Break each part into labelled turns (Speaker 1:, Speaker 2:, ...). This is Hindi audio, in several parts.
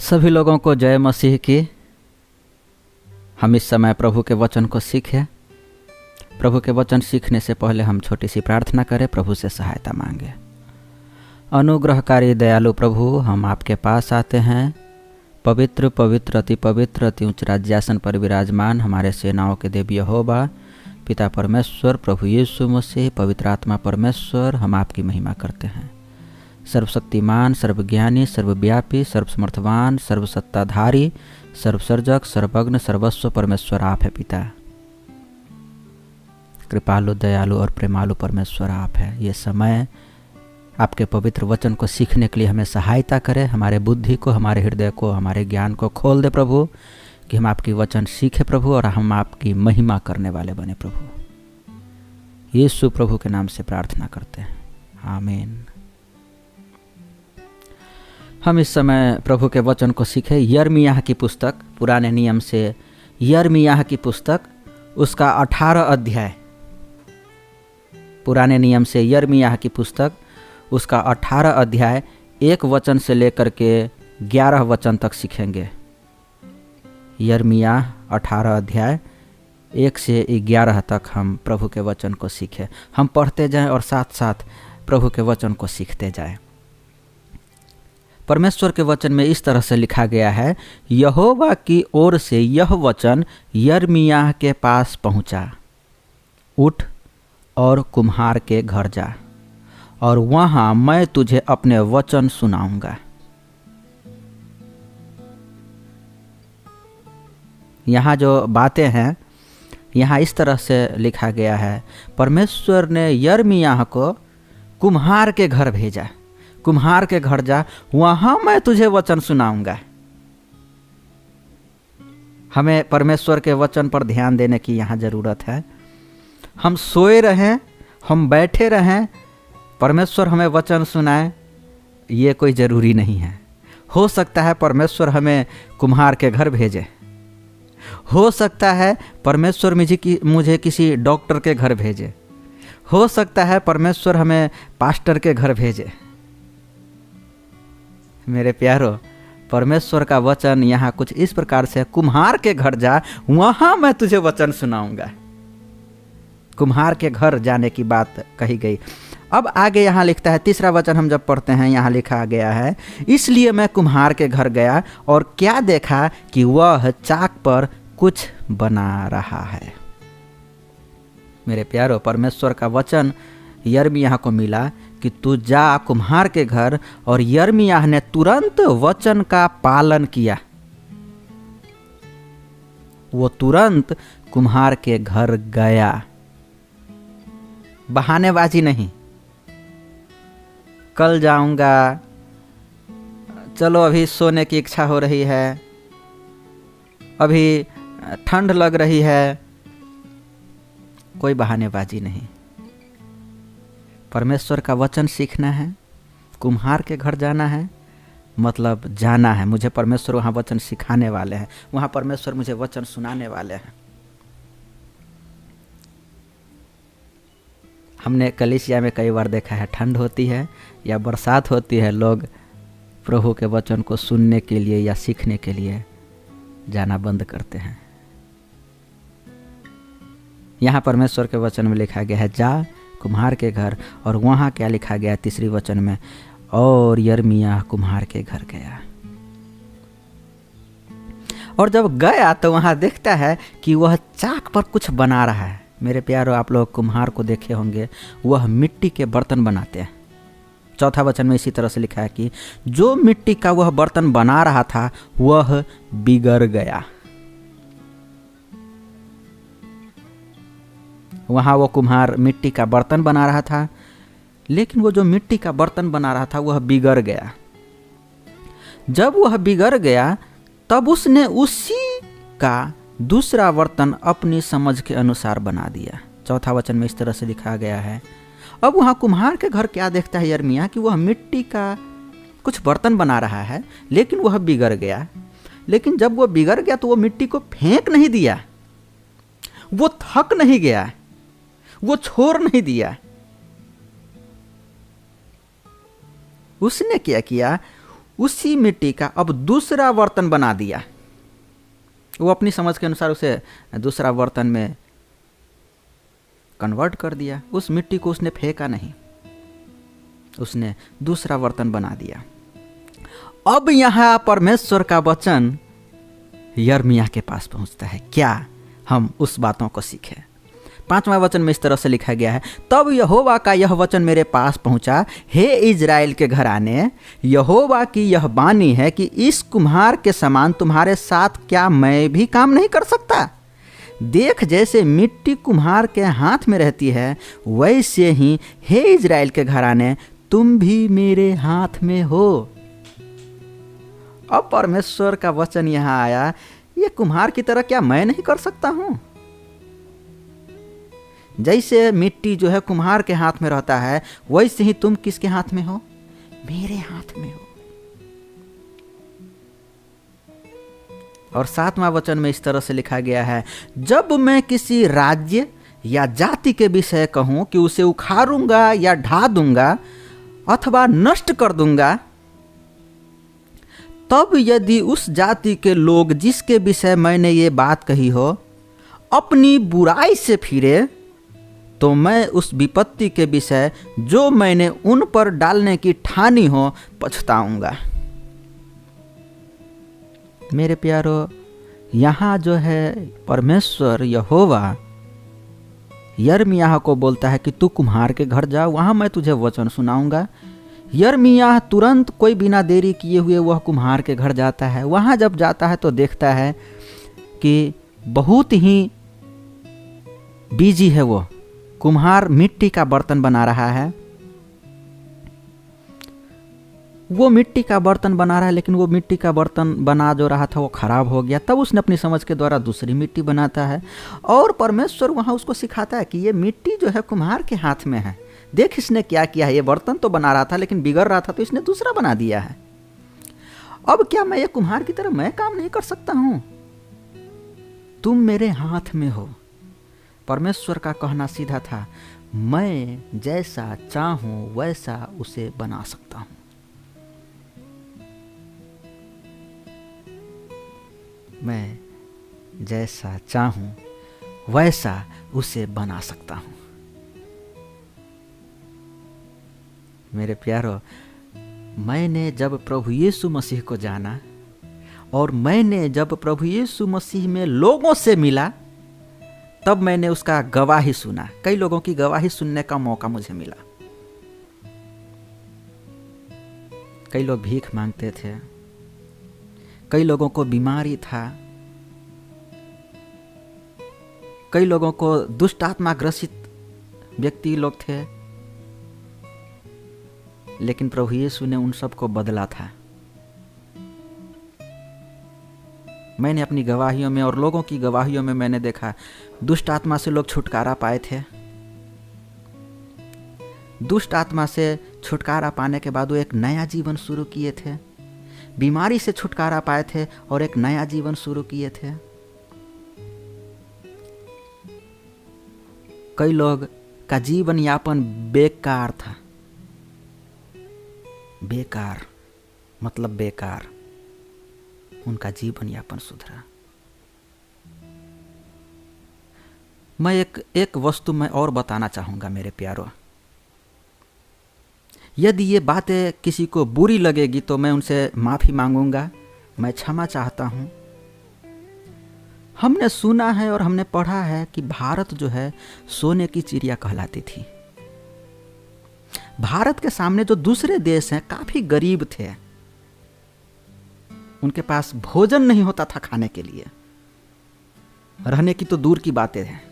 Speaker 1: सभी लोगों को जय मसीह की। हम इस समय प्रभु के वचन को सीखें। प्रभु के वचन सीखने से पहले हम छोटी सी प्रार्थना करें, प्रभु से सहायता मांगे। अनुग्रहकारी दयालु प्रभु, हम आपके पास आते हैं। पवित्र पवित्र अति उच्च राज्यासन पर विराजमान हमारे सेनाओं के देव यहोवा, पिता परमेश्वर, प्रभु यीशु मसीह, पवित्र आत्मा परमेश्वर, हम आपकी महिमा करते हैं। सर्वशक्तिमान, सर्वज्ञानी, सर्वव्यापी, सर्वसमर्थवान, सर्वसत्ताधारी, सर्वसर्जक, सर्वज्ञ, सर्वस्व परमेश्वर आप है पिता। कृपालु, दयालु और प्रेमालु परमेश्वर आप है। ये समय आपके पवित्र वचन को सीखने के लिए हमें सहायता करे। हमारे बुद्धि को, हमारे हृदय को, हमारे ज्ञान को खोल दे प्रभु, कि हम आपकी वचन सीखे प्रभु, और हम आपकी महिमा करने वाले बने प्रभु। यीशु प्रभु के नाम से प्रार्थना करते हैं, आमीन। हम इस समय प्रभु के वचन को सीखे। यिर्मयाह की पुस्तक, पुराने नियम से यिर्मयाह की पुस्तक, उसका 18 अध्याय। पुराने नियम से यिर्मयाह की पुस्तक, उसका 18 अध्याय 1 वचन से लेकर के 11 वचन तक सीखेंगे। यिर्मयाह 18 अध्याय 1 से 11 तक हम प्रभु के वचन को सीखें। हम पढ़ते जाएं और साथ साथ प्रभु के वचन को सीखते जाएं। परमेश्वर के वचन में इस तरह से लिखा गया है, यहोवा की ओर से यह वचन यिर्मयाह के पास पहुंचा, उठ और कुम्हार के घर जा, और वहां मैं तुझे अपने वचन सुनाऊंगा। यहाँ जो बातें हैं, यहाँ इस तरह से लिखा गया है, परमेश्वर ने यिर्मयाह को कुम्हार के घर भेजा। कुम्हार के घर जा, वहां मैं तुझे वचन सुनाऊंगा। हमें परमेश्वर के वचन पर ध्यान देने की यहाँ जरूरत है। हम सोए रहें, हम बैठे रहें, परमेश्वर हमें वचन सुनाए, ये कोई ज़रूरी नहीं है। हो सकता है परमेश्वर हमें कुम्हार के घर भेजे, हो सकता है परमेश्वर मुझे किसी डॉक्टर के घर भेजे, हो सकता है परमेश्वर हमें पास्टर के घर भेजे। मेरे प्यारो, परमेश्वर का वचन यहाँ कुछ इस प्रकार से, कुम्हार के घर जा, वहां मैं तुझे वचन सुनाऊंगा। कुम्हार के घर जाने की बात कही गई। अब आगे यहाँ लिखता है, तीसरा वचन हम जब पढ़ते हैं, यहाँ लिखा गया है, इसलिए मैं कुम्हार के घर गया और क्या देखा कि वह चाक पर कुछ बना रहा है। मेरे प्यारो, परमेश्वर का वचन यिर्मयाह को मिला कि तू जा कुम्हार के घर, और यिर्मयाह ने तुरंत वचन का पालन किया। वो तुरंत कुम्हार के घर गया। बहानेबाजी नहीं, कल जाऊंगा, चलो अभी सोने की इच्छा हो रही है, अभी ठंड लग रही है, कोई बहानेबाजी नहीं। परमेश्वर का वचन सीखना है, कुम्हार के घर जाना है, मतलब जाना है। मुझे परमेश्वर वहाँ वचन सिखाने वाले हैं, वहाँ परमेश्वर मुझे वचन सुनाने वाले हैं। हमने कलीसिया में कई बार देखा है, ठंड होती है या बरसात होती है, लोग प्रभु के वचन को सुनने के लिए या सीखने के लिए जाना बंद करते हैं। यहाँ परमेश्वर के वचन में लिखा गया है, जा कुम्हार के घर, और वहाँ क्या लिखा गया तीसरी वचन में, और यिर्मयाह कुम्हार के घर गया। और जब गया तो वहाँ देखता है कि वह चाक पर कुछ बना रहा है। मेरे प्यारो, आप लोग कुम्हार को देखे होंगे, वह मिट्टी के बर्तन बनाते हैं। चौथा वचन में इसी तरह से लिखा है कि जो मिट्टी का वह बर्तन बना रहा था वह बिगड़ गया। वहाँ वो कुम्हार मिट्टी का बर्तन बना रहा था, लेकिन वो जो मिट्टी का बर्तन बना रहा था वह बिगड़ गया। जब वह बिगड़ गया तब उसने उसी का दूसरा बर्तन अपनी समझ के अनुसार बना दिया। चौथा वचन में इस तरह से लिखा गया है, अब वहाँ कुम्हार के घर क्या देखता है यिर्मयाह कि वह मिट्टी का कुछ बर्तन बना रहा है, लेकिन वह बिगड़ गया। लेकिन जब वह बिगड़ गया तो वो मिट्टी को फेंक नहीं दिया, वो थक नहीं गया, वो छोड़ नहीं दिया। उसने क्या किया, उसी मिट्टी का अब दूसरा बर्तन बना दिया। वो अपनी समझ के अनुसार उसे दूसरा बर्तन में कन्वर्ट कर दिया। उस मिट्टी को उसने फेंका नहीं, उसने दूसरा बर्तन बना दिया। अब यहाँ परमेश्वर का वचन यिर्मयाह के पास पहुंचता है। क्या हम उस बातों को सीखें? 5वां वचन में इस तरह से लिखा गया है, तब यहोवा का यह वचन मेरे पास पहुंचा, हे इजराइल के घराने, यहोवा की यह वाणी है कि इस कुम्हार के समान तुम्हारे साथ क्या मैं भी काम नहीं कर सकता? देख, जैसे मिट्टी कुम्हार के हाथ में रहती है, वैसे ही हे इजराइल के घराने तुम भी मेरे हाथ में हो। अब परमेश्वर का वचन यहाँ आया, ये कुम्हार की तरह क्या मैं नहीं कर सकता हूं? जैसे मिट्टी जो है कुम्हार के हाथ में रहता है, वैसे ही तुम किसके हाथ में हो? मेरे हाथ में हो। और 7वां वचन में इस तरह से लिखा गया है, जब मैं किसी राज्य या जाति के विषय कहूं कि उसे उखाड़ूंगा या ढा दूंगा अथवा नष्ट कर दूंगा, तब यदि उस जाति के लोग जिसके विषय मैंने ये बात कही हो अपनी बुराई से फिरे, तो मैं उस विपत्ति के विषय जो मैंने उन पर डालने की ठानी हो पछताऊंगा। मेरे प्यारो, यहाँ जो है परमेश्वर यहोवा यिर्मयाह को बोलता है कि तू कुम्हार के घर जा, वहाँ मैं तुझे वचन सुनाऊंगा। यिर्मयाह तुरंत कोई बिना देरी किए हुए वह कुम्हार के घर जाता है। वहाँ जब जाता है तो देखता है कि बहुत ही बिजी है वो। कुम्हार मिट्टी का बर्तन बना रहा है, वो मिट्टी का बर्तन बना रहा है, लेकिन वो मिट्टी का बर्तन बना जो रहा था वो खराब हो गया। तब उसने अपनी समझ के द्वारा दूसरी मिट्टी बनाता है और परमेश्वर वहाँ उसको सिखाता है कि ये मिट्टी जो है कुम्हार के हाथ में है। देख इसने क्या किया है, ये बर्तन तो बना रहा था लेकिन बिगड़ रहा था तो इसने दूसरा बना दिया है। अब क्या मैं ये कुम्हार की तरह मैं काम नहीं कर सकता हूं? तुम मेरे हाथ में हो। परमेश्वर का कहना सीधा था, मैं जैसा चाहूं वैसा उसे बना सकता हूं। मैं जैसा चाहूं वैसा उसे बना सकता हूं। मेरे प्यारो, मैंने जब प्रभु यीशु मसीह को जाना और मैंने जब प्रभु यीशु मसीह में लोगों से मिला, तब मैंने उसका गवाही सुना। कई लोगों की गवाही सुनने का मौका मुझे मिला। कई लोग भीख मांगते थे, कई लोगों को बीमारी था, कई लोगों को दुष्ट आत्मा ग्रसित व्यक्ति लोग थे, लेकिन प्रभु यीशु ने उन सबको बदला था। मैंने अपनी गवाहियों में और लोगों की गवाहियों में मैंने देखा, दुष्ट आत्मा से लोग छुटकारा पाए थे। दुष्ट आत्मा से छुटकारा पाने के बाद वो एक नया जीवन शुरू किए थे। बीमारी से छुटकारा पाए थे और एक नया जीवन शुरू किए थे। कई लोग का जीवन यापन बेकार था। बेकार मतलब बेकार, उनका जीवन यापन सुधरा। मैं एक वस्तु मैं और बताना चाहूंगा मेरे प्यारो। यदि ये बातें किसी को बुरी लगेगी तो मैं उनसे माफी मांगूंगा, मैं क्षमा चाहता हूं। हमने सुना है और हमने पढ़ा है कि भारत जो है सोने की चिड़िया कहलाती थी। भारत के सामने जो दूसरे देश हैं काफी गरीब थे, उनके पास भोजन नहीं होता था खाने के लिए, रहने की तो दूर की बातें हैं।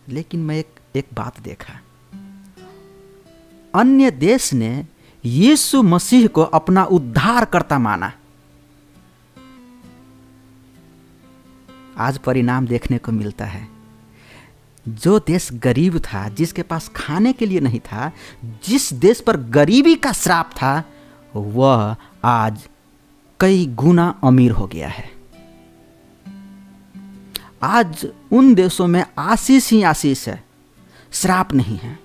Speaker 1: लेकिन मैं एक बात देखा, अन्य देश ने यीशु मसीह को अपना उद्धारकर्ता माना। आज परिणाम देखने को मिलता है। जो देश गरीब था, जिसके पास खाने के लिए नहीं था, जिस देश पर गरीबी का श्राप था, वह आज कई गुना अमीर हो गया है। आज उन देशों में आशीष ही आशीष है, श्राप नहीं है।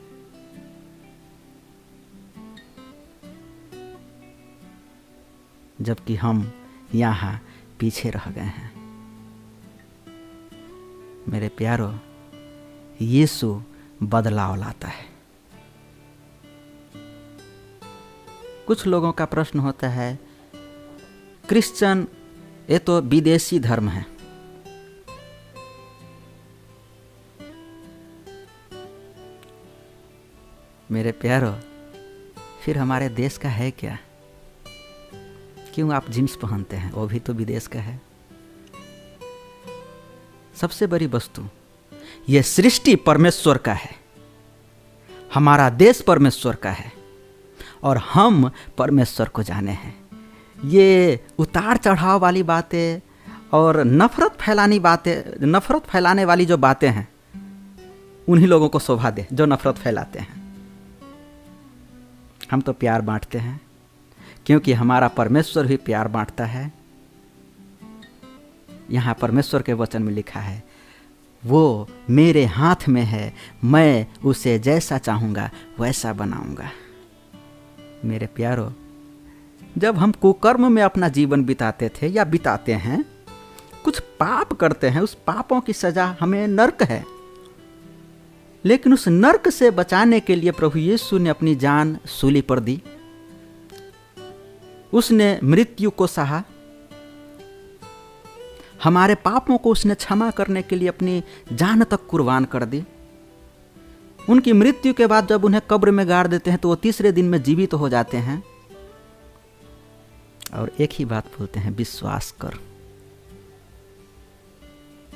Speaker 1: जबकि हम यहाँ पीछे रह गए हैं। मेरे प्यारो, यीशु बदलाव लाता है। कुछ लोगों का प्रश्न होता है, क्रिश्चियन ये तो विदेशी धर्म है। मेरे प्यारो, फिर हमारे देश का है क्या? क्यों आप जींस पहनते हैं? वो भी तो विदेश का है। सबसे बड़ी वस्तु, यह सृष्टि परमेश्वर का है, हमारा देश परमेश्वर का है और हम परमेश्वर को जाने हैं। ये उतार चढ़ाव वाली बातें और नफरत फैलाने वाली जो बातें हैं, उन्हीं लोगों को शोभा दे जो नफरत फैलाते हैं। हम तो प्यार बांटते हैं, क्योंकि हमारा परमेश्वर भी प्यार बांटता है। यहाँ परमेश्वर के वचन में लिखा है, वो मेरे हाथ में है, मैं उसे जैसा चाहूँगा वैसा बनाऊँगा। मेरे प्यारो, जब हम कुकर्म में अपना जीवन बिताते थे या बिताते हैं, कुछ पाप करते हैं, उस पापों की सजा हमें नर्क है। लेकिन उस नर्क से बचाने के लिए प्रभु यीशु ने अपनी जान सूली पर दी। उसने मृत्यु को सहा। हमारे पापों को उसने क्षमा करने के लिए अपनी जान तक कुर्बान कर दी। उनकी मृत्यु के बाद जब उन्हें कब्र में गाड़ देते हैं तो वो तीसरे दिन में जीवित तो हो जाते हैं और एक ही बात बोलते हैं, विश्वास कर।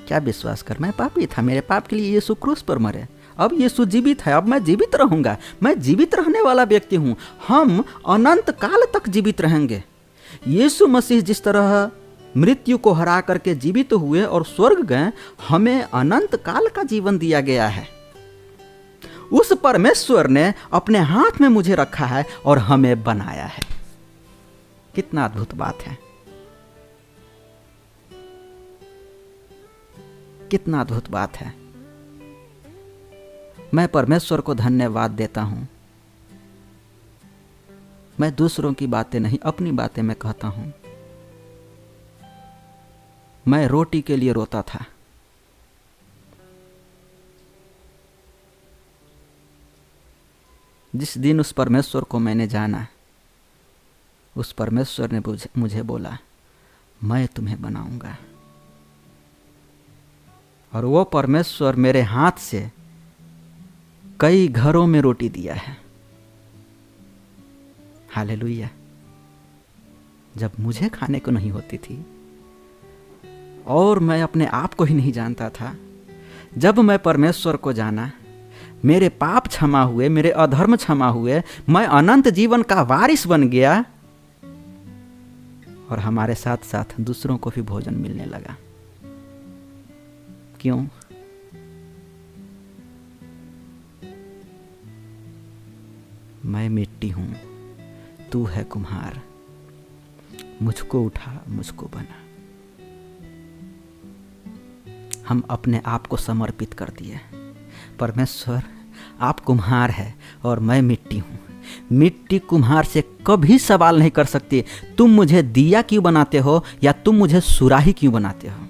Speaker 1: क्या विश्वास कर? मैं पापी था, मेरे पाप के लिए यीशु क्रूस पर मरे, अब यीशु जीवित है, अब मैं जीवित रहूंगा। मैं जीवित रहने वाला व्यक्ति हूं। हम अनंत काल तक जीवित रहेंगे। यीशु मसीह जिस तरह मृत्यु को हरा करके जीवित हुए और स्वर्ग गए, हमें अनंत काल का जीवन दिया गया है। उस परमेश्वर ने अपने हाथ में मुझे रखा है और हमें बनाया है। कितना अद्भुत बात है, कितना अद्भुत बात है। मैं परमेश्वर को धन्यवाद देता हूं। मैं दूसरों की बातें नहीं, अपनी बातें मैं कहता हूं। मैं रोटी के लिए रोता था, जिस दिन उस परमेश्वर को मैंने जाना, उस परमेश्वर ने मुझे बोला, मैं तुम्हें बनाऊंगा। और वो परमेश्वर मेरे हाथ से कई घरों में रोटी दिया है। हालेलुया। जब मुझे खाने को नहीं होती थी और मैं अपने आप को ही नहीं जानता था, जब मैं परमेश्वर को जाना, मेरे पाप क्षमा हुए, मेरे अधर्म क्षमा हुए, मैं अनंत जीवन का वारिस बन गया और हमारे साथ साथ दूसरों को भी भोजन मिलने लगा। क्यों? मैं मिट्टी हूं, तू है कुम्हार, मुझको उठा, मुझको बना। हम अपने आप को समर्पित कर दिए। परमेश्वर, आप कुम्हार है और मैं मिट्टी हूं। मिट्टी कुम्हार से कभी सवाल नहीं कर सकती, तुम मुझे दिया क्यों बनाते हो या तुम मुझे सुराही क्यों बनाते हो।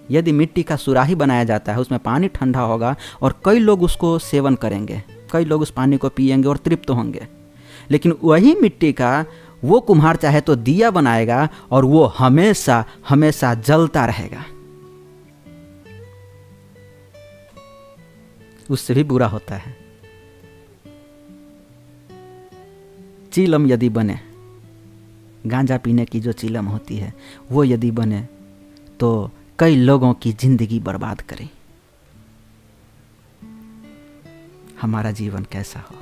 Speaker 1: यदि मिट्टी का सुराही बनाया जाता है, उसमें पानी ठंडा होगा और कई लोग उसको सेवन करेंगे, कई लोग उस पानी को पिएंगे और तृप्त होंगे। लेकिन वही मिट्टी का वो कुम्हार चाहे तो दिया बनाएगा और वो हमेशा हमेशा जलता रहेगा। उससे भी बुरा होता है। चीलम यदि बने, गांजा पीने की जो चीलम होती है वो यदि बने तो कई लोगों की जिंदगी बर्बाद करे। हमारा जीवन कैसा हो?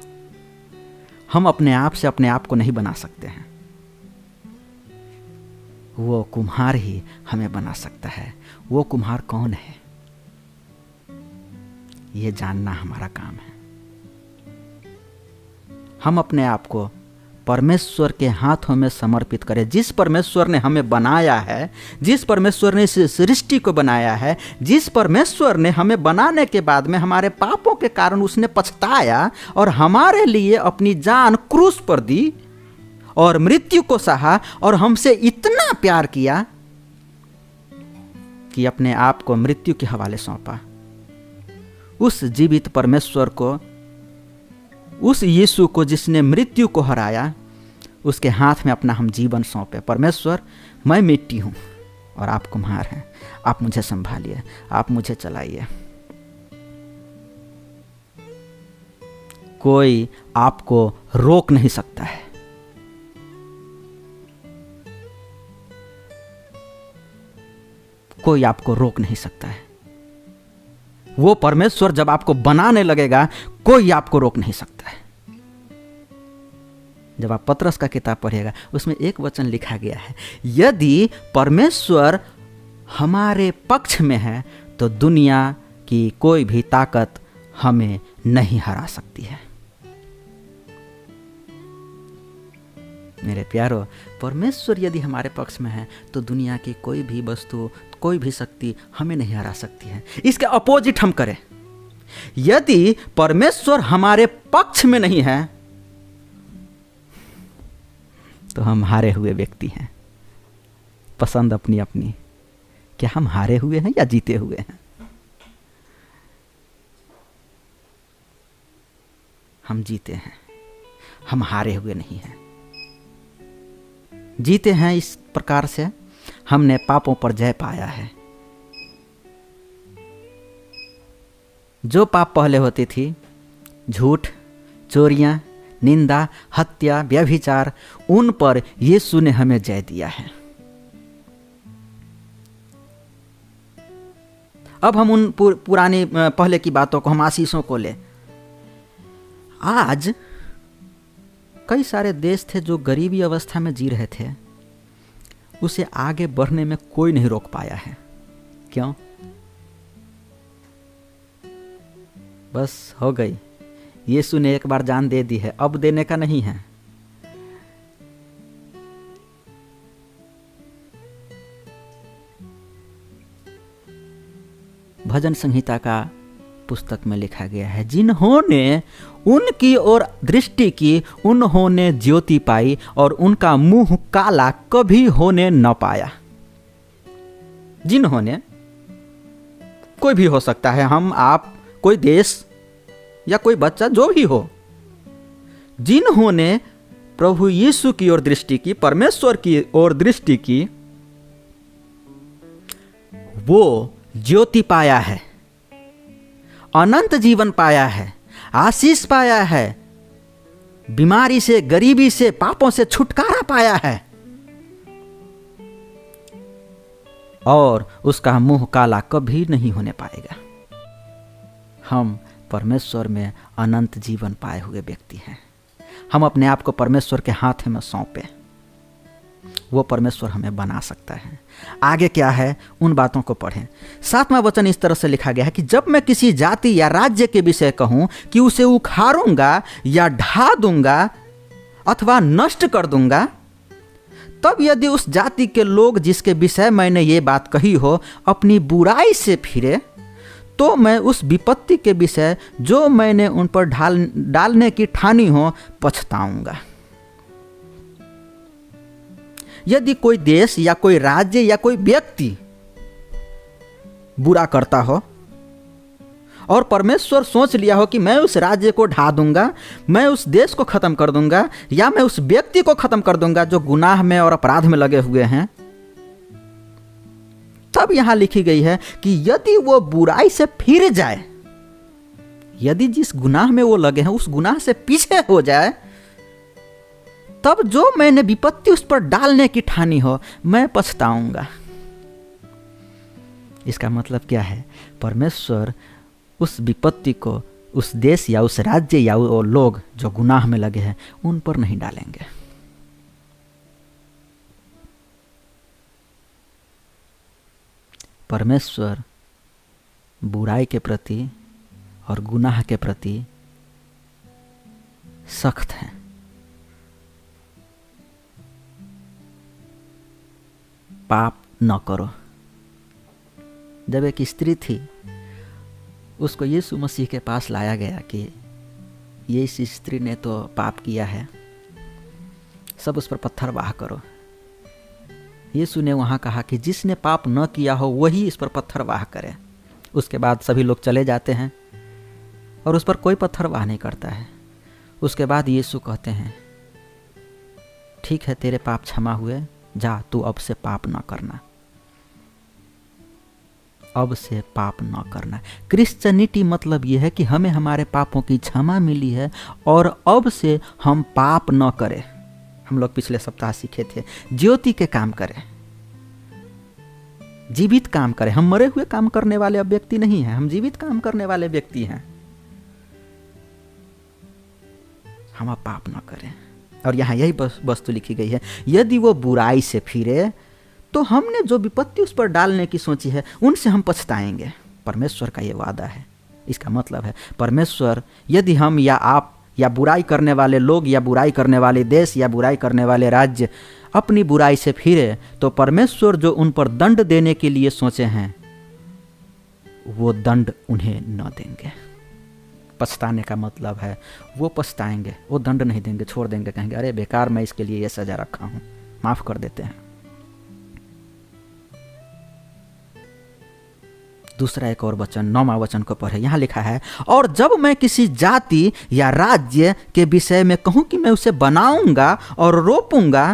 Speaker 1: हम अपने आप से अपने आप को नहीं बना सकते हैं, वो कुम्हार ही हमें बना सकता है। वो कुम्हार कौन है, ये जानना हमारा काम है। हम अपने आप को परमेश्वर के हाथों में समर्पित करें। जिस परमेश्वर ने हमें बनाया है, जिस परमेश्वर ने इस सृष्टि को बनाया है, जिस परमेश्वर ने हमें बनाने के बाद में हमारे पापों के कारण उसने पछताया और हमारे लिए अपनी जान क्रूस पर दी और मृत्यु को सहा और हमसे इतना प्यार किया कि अपने आप को मृत्यु के हवाले सौंपा। उस जीवित परमेश्वर को, उस यीशु को जिसने मृत्यु को हराया, उसके हाथ में अपना हम जीवन सौंपे। परमेश्वर, मैं मिट्टी हूँ और आप कुम्हार हैं, आप मुझे संभालिए, आप मुझे चलाइए। कोई आपको रोक नहीं सकता है। कोई आपको रोक नहीं सकता है। वो परमेश्वर जब आपको बनाने लगेगा, कोई आपको रोक नहीं सकता है। जब आप पतरस का किताब पढ़िएगा, उसमें एक वचन लिखा गया है, यदि परमेश्वर हमारे पक्ष में है तो दुनिया की कोई भी ताकत हमें नहीं हरा सकती है। मेरे प्यारो, परमेश्वर यदि हमारे पक्ष में है तो दुनिया की कोई भी वस्तु, कोई भी शक्ति हमें नहीं हरा सकती है। इसके अपोजिट हम करें। यदि परमेश्वर हमारे पक्ष में नहीं है तो हम हारे हुए व्यक्ति हैं। पसंद अपनी अपनी। क्या हम हारे हुए हैं या जीते हुए हैं? हम जीते हैं, हम हारे हुए नहीं हैं। जीते हैं इस प्रकार से, हमने पापों पर जय पाया है। जो पाप पहले होती थी, झूठ, चोरियां, निंदा, हत्या, व्यभिचार, उन पर यीशु ने हमें जय दिया है। अब हम उन पुरानी पहले की बातों को, हम आशीषों को ले। आज कई सारे देश थे जो गरीबी अवस्था में जी रहे थे, उसे आगे बढ़ने में कोई नहीं रोक पाया है। क्यों? बस हो गई, यीशु ने एक बार जान दे दी है, अब देने का नहीं है। भजन संहिता का पुस्तक में लिखा गया है, जिन्होंने उनकी ओर दृष्टि की उन्होंने ज्योति पाई और उनका मुंह काला कभी होने न पाया। जिन्होंने, कोई भी हो सकता है, हम, आप, कोई देश या कोई बच्चा, जो भी हो, जिन्होंने प्रभु यीशु की ओर दृष्टि की, परमेश्वर की ओर दृष्टि की, वो ज्योति पाया है, अनंत जीवन पाया है, आशीष पाया है, बीमारी से, गरीबी से, पापों से छुटकारा पाया है और उसका मुंह काला कभी नहीं होने पाएगा। हम परमेश्वर में अनंत जीवन पाए हुए व्यक्ति हैं। हम अपने आप को परमेश्वर के हाथ में सौंपे, वो परमेश्वर हमें बना सकता है। आगे क्या है, उन बातों को पढ़ें। 7वां वचन इस तरह से लिखा गया है कि जब मैं किसी जाति या राज्य के विषय कहूं कि उसे उखाड़ूंगा या ढा दूंगा अथवा नष्ट कर दूंगा, तब यदि उस जाति के लोग जिसके विषय मैंने ये बात कही हो अपनी बुराई से फिरे, तो मैं उस विपत्ति के विषय जो मैंने उन पर डालने की ठानी हो पछताऊंगा। यदि कोई देश या कोई राज्य या कोई व्यक्ति बुरा करता हो और परमेश्वर सोच लिया हो कि मैं उस राज्य को ढा दूंगा, मैं उस देश को खत्म कर दूंगा या मैं उस व्यक्ति को खत्म कर दूंगा जो गुनाह में और अपराध में लगे हुए हैं, तब यहां लिखी गई है कि यदि वो बुराई से फिर जाए, यदि जिस गुनाह में वो लगे हैं उस गुनाह से पीछे हो जाए, तब जो मैंने विपत्ति उस पर डालने की ठानी हो मैं पछताऊंगा। इसका मतलब क्या है? परमेश्वर उस विपत्ति को उस देश या उस राज्य या वो लोग जो गुनाह में लगे हैं उन पर नहीं डालेंगे। परमेश्वर बुराई के प्रति और गुनाह के प्रति सख्त हैं। पाप न करो। जब एक स्त्री थी, उसको यीशु मसीह के पास लाया गया कि ये इस स्त्री ने तो पाप किया है, सब उस पर पत्थर वाह करो। यीशु ने वहाँ कहा कि जिसने पाप न किया हो वही इस पर पत्थर वाह करे। उसके बाद सभी लोग चले जाते हैं और उस पर कोई पत्थर वाह नहीं करता है। उसके बाद यीशु कहते हैं, ठीक है, तेरे पाप क्षमा हुए, जा, तू अब से पाप न करना। अब से पाप न करना। क्रिश्चियनिटी मतलब यह है कि हमें हमारे पापों की क्षमा मिली है और अब से हम पाप न करें। हम लोग पिछले सप्ताह सीखे थे, ज्योति के काम करें, जीवित काम करें। हम मरे हुए काम करने वाले अब व्यक्ति नहीं हैं, हम जीवित काम करने वाले व्यक्ति हैं। हम अब पाप न करें। और यहाँ यही वस्तु लिखी गई है, यदि वो बुराई से फिरे तो हमने जो विपत्ति उस पर डालने की सोची है उनसे हम पछताएंगे। परमेश्वर का ये वादा है। इसका मतलब है परमेश्वर, यदि हम या आप या बुराई करने वाले लोग या बुराई करने वाले देश या बुराई करने वाले राज्य अपनी बुराई से फिरे तो परमेश्वर जो उन पर दंड देने के लिए सोचे हैं वो दंड उन्हें न देंगे। पछताने का मतलब है वो पछताएंगे, वो दंड नहीं देंगे, छोड़ देंगे, कहेंगे अरे बेकार मैं इसके लिए ये सजा रखा हूं, माफ कर देते हैं। दूसरा एक और वचन, 9वां वचन को पढ़े। यहाँ लिखा है, और जब मैं किसी जाति या राज्य के विषय में कहूं कि मैं उसे बनाऊंगा और रोपूंगा,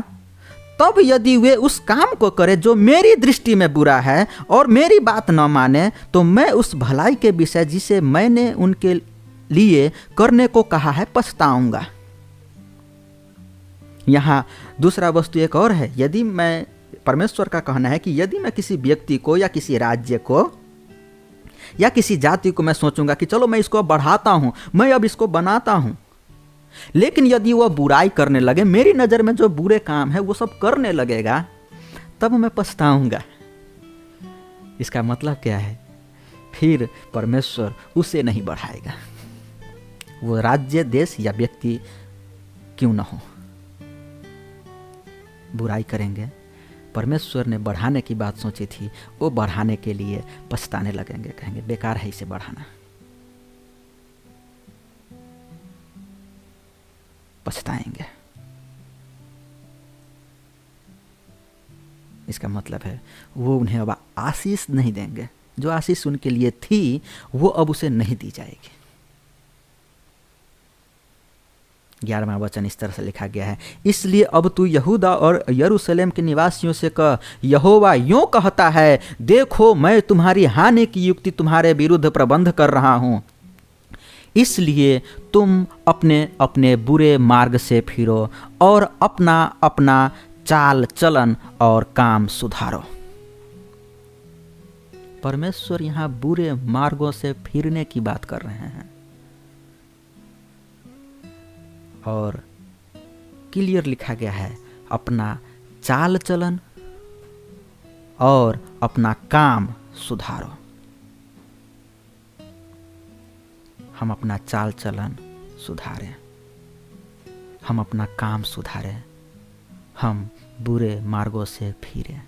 Speaker 1: तब यदि वे उस काम को करे जो मेरी दृष्टि में बुरा है और मेरी बात न माने, तो मैं उस भलाई के विषय जिसे मैंने उनके लिए करने को कहा है पछताऊंगा। यहाँ दूसरा वस्तु एक और है। यदि मैं, परमेश्वर का कहना है कि यदि मैं किसी व्यक्ति को या किसी राज्य को या किसी जाति को मैं सोचूंगा कि चलो मैं इसको बढ़ाता हूं, मैं अब इसको बनाता हूं, लेकिन यदि वह बुराई करने लगे, मेरी नज़र में जो बुरे काम है वो सब करने लगेगा, तब मैं पछताऊंगा। इसका मतलब क्या है? फिर परमेश्वर उसे नहीं बढ़ाएगा, वो राज्य, देश या व्यक्ति क्यों न हो। बुराई करेंगे, परमेश्वर ने बढ़ाने की बात सोची थी, वो बढ़ाने के लिए पछताने लगेंगे, कहेंगे बेकार है इसे बढ़ाना, पछताएंगे। इसका मतलब है वो उन्हें अब आशीष नहीं देंगे, जो आशीष उनके लिए थी वो अब उसे नहीं दी जाएगी। 11वां वचन इस तरह से लिखा गया है, इसलिए अब तू यहूदा और यरूशलेम के निवासियों से कह, यहोवा यूं कहता है, देखो मैं तुम्हारी हानि की युक्ति तुम्हारे विरुद्ध प्रबंध कर रहा हूं, इसलिए तुम अपने अपने बुरे मार्ग से फिरो और अपना अपना चाल चलन और काम सुधारो। परमेश्वर यहां बुरे मार्गों से फिरने की बात कर रहे हैं और क्लियर लिखा गया है, अपना चाल चलन और अपना काम सुधारो। हम अपना चाल चलन सुधारें, हम अपना काम सुधारें, हम बुरे मार्गों से फिरें।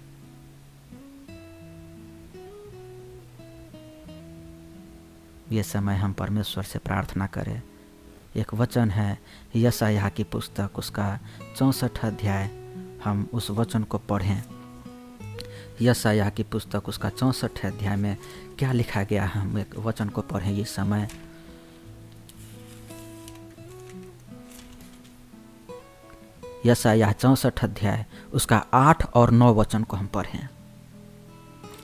Speaker 1: ये समय हम परमेश्वर से प्रार्थना करें। एक वचन है यशायाह की पुस्तक, उसका 64 अध्याय, हम उस वचन को पढ़ें। यशायाह की पुस्तक उसका 64 अध्याय में क्या लिखा गया है, हम एक वचन को पढ़ें ये समय। यशायाह 64 अध्याय उसका 8 और 9 वचन को हम पढ़ें।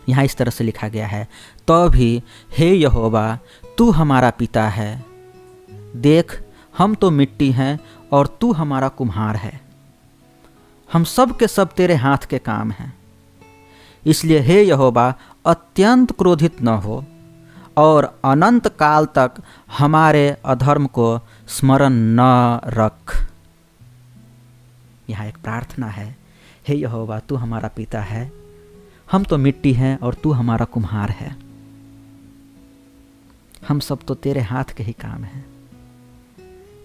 Speaker 1: यहाँ इस तरह से लिखा गया है, तो भी हे यहोवा तू हमारा पिता है, देख हम तो मिट्टी हैं और तू हमारा कुम्हार है, हम सब के सब तेरे हाथ के काम हैं। इसलिए हे यहोवा अत्यंत क्रोधित न हो और अनंत काल तक हमारे अधर्म को स्मरण न रख। यहाँ एक प्रार्थना है, हे यहोवा तू हमारा पिता है, हम तो मिट्टी हैं और तू हमारा कुम्हार है, हम सब तो तेरे हाथ के ही काम हैं।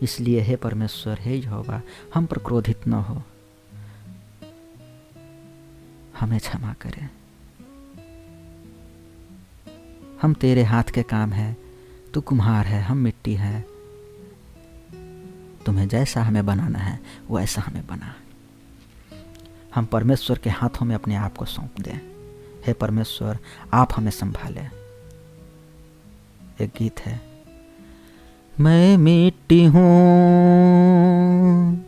Speaker 1: इसलिए हे परमेश्वर, हे यहोवा हम पर क्रोधित न हो, हमें क्षमा करें। हम तेरे हाथ के काम हैं, तू कुम्हार है, हम मिट्टी हैं। तुम्हें जैसा हमें बनाना है वैसा हमें बना। हम परमेश्वर के हाथों में अपने आप को सौंप दें। हे परमेश्वर, आप हमें संभालें। एक गीत है, मैं मिट्टी हूँ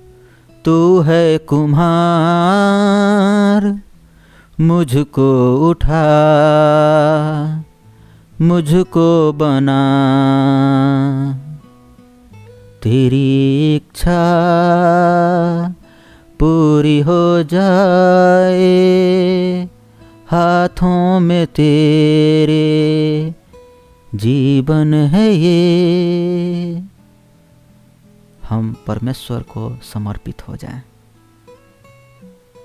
Speaker 1: तू है कुम्हार, मुझको उठा मुझको बना, तेरी इच्छा पूरी हो जाए, हाथों में तेरे जीवन है ये। हम परमेश्वर को समर्पित हो जाएं।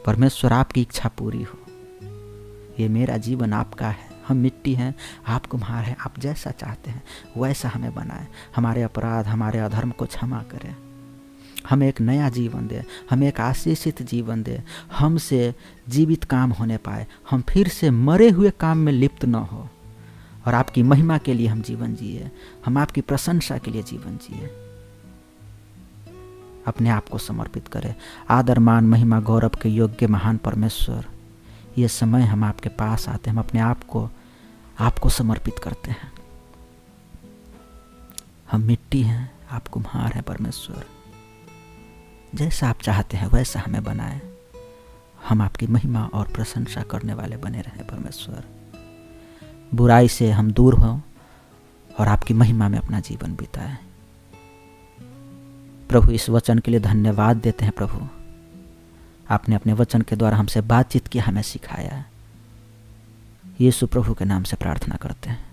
Speaker 1: परमेश्वर, आपकी इच्छा पूरी हो। ये मेरा जीवन आपका है। हम मिट्टी हैं, आप कुम्हार हैं। आप जैसा चाहते हैं वैसा हमें बनाएं। हमारे अपराध, हमारे अधर्म को क्षमा करें। हमें एक नया जीवन दे, हमें एक आशीषित जीवन दे। हमसे जीवित काम होने पाए, हम फिर से मरे हुए काम में लिप्त न हो, और आपकी महिमा के लिए हम जीवन जिए, हम आपकी प्रशंसा के लिए जीवन जिए। अपने आप को समर्पित करें। आदर, मान, महिमा, गौरव के योग्य महान परमेश्वर, ये समय हम आपके पास आते हैं, हम अपने आप को आपको समर्पित करते हैं। हम मिट्टी हैं, आप कुम्हार हैं। परमेश्वर, जैसा आप चाहते हैं वैसा हमें बनाएं। हम आपकी महिमा और प्रशंसा करने वाले बने रहें। परमेश्वर, बुराई से हम दूर हों और आपकी महिमा में अपना जीवन बिताएं। प्रभु, इस वचन के लिए धन्यवाद देते हैं। प्रभु, आपने अपने वचन के द्वारा हमसे बातचीत की, हमें सिखाया। यीशु प्रभु के नाम से प्रार्थना करते हैं,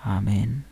Speaker 1: आमीन।